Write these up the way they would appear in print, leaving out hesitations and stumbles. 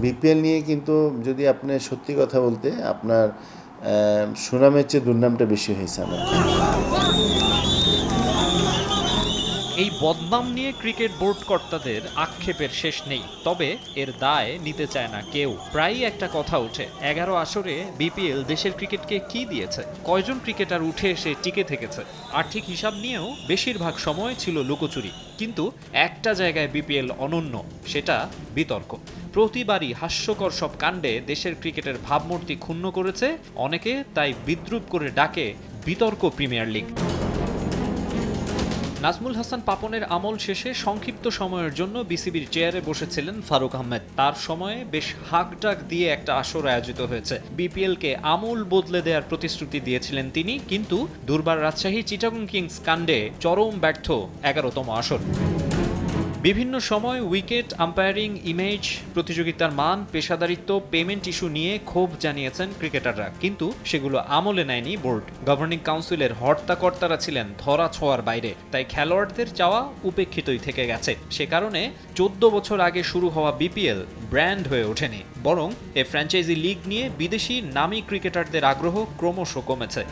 BPL নিয়ে কিন্তু যদি আপনি সত্যি কথা বলতে আপনার সুনামের চেয়ে দুর্নামটা বেশি হয়েছে আমার। এই বদনাম নিয়ে ক্রিকেট বোর্ড কর্তাদের আক্ষেপের শেষ নেই, তবে এর দায় নিতে চায় না কেউ। প্রায়ই একটা কথা ওঠে, 11 আসরে বিপিএল দেশের ক্রিকেটকে কি দিয়েছে, কয়জন ক্রিকেটার উঠে এসে টিকে থেকেছে। আর্থিক হিসাব নিয়েও বেশিরভাগ সময় ছিল লুকোচুরি, কিন্তু একটা জায়গায় বিপিএল অনন্য, সেটা বিতর্ক। প্রতিবারই হাস্যকর সব কাণ্ডে দেশের ক্রিকেটের ভাবমূর্তি ক্ষুণ্ণ করেছে, অনেকে তাই বিদ্রূপ করে ডাকে বিতর্ক প্রিমিয়ার লিগ। নাজমুল হাসান পাপনের আমল শেষে সংক্ষিপ্ত সময়ের জন্য বিসিবির চেয়ারে বসেছিলেন ফারুক আহমেদ। তার সময়ে বেশ হাঁকডাক দিয়ে একটা আসর আয়োজিত হয়েছে। বিপিএলকে আমূল বদলে দেওয়ার প্রতিশ্রুতি দিয়েছিলেন তিনি, কিন্তু দুর্বার রাজশাহী চিটাগং কিংস কাণ্ডে চরম ব্যর্থ 11তম আসর। বিভিন্ন সময় উইকেট, আম্পায়ারিং, ইমেজ, প্রতিযোগিতার মান, পেশাদারিত্ব, পেমেন্ট ইস্যু নিয়ে ক্ষোভ জানিয়েছেন ক্রিকেটাররা, কিন্তু সেগুলো আমলে নেয়নি বোর্ড। গভর্নিং কাউন্সিলের হর্তাকর্তারা ছিলেন ধরা ছোঁয়ার বাইরে, তাই খেলোয়াড়দের চাওয়া উপেক্ষিতই থেকে গেছে। সে কারণে 14 বছর আগে শুরু হওয়া বিপিএল ব্র্যান্ড হয়ে ওঠেনি, বরং এ ফ্র্যাঞ্চাইজি লিগ নিয়ে বিদেশি নামী ক্রিকেটারদের আগ্রহ ক্রমশ কমেছে।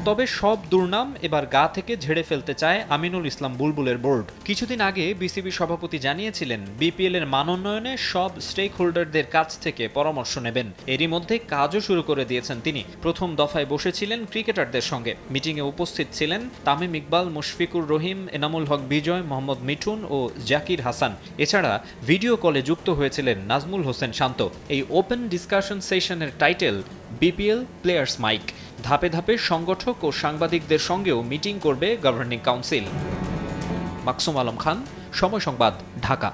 তবে সব দুর্নাম এবার গা থেকে ঝেড়ে ফেলতে চায় আমিনুল ইসলাম বুলবুলের বোর্ড। কিছুদিন আগে বিসিবি সভাপতি জানিয়েছিলেন বিপিএল এর মানোন্নয়নে সব স্টেক হোল্ডারদের কাছ থেকে পরামর্শ নেবেন। এরই মধ্যে কাজও শুরু করে দিয়েছেন তিনি। প্রথম দফায় বসেছিলেন ক্রিকেটারদের সঙ্গে। মিটিংয়ে উপস্থিত ছিলেন তামিম ইকবাল, মুশফিকুর রহিম, এনামুল হক বিজয়, মোহাম্মদ মিঠুন ও জাকির হাসান। এছাড়া ভিডিও কলে যুক্ত হয়েছিলেন নাজমুল হোসেন শান্ত। এই ওপেন ডিসকাশন সেশনের টাইটেল বিপিএল প্লেয়ার্স মাইক। ধাপে ধাপে সংগঠক ও সাংবাদিকদের সঙ্গেও মিটিং করবে গভর্নিং কাউন্সিল। মাকসুম আলম খান, সময় সংবাদ, ঢাকা।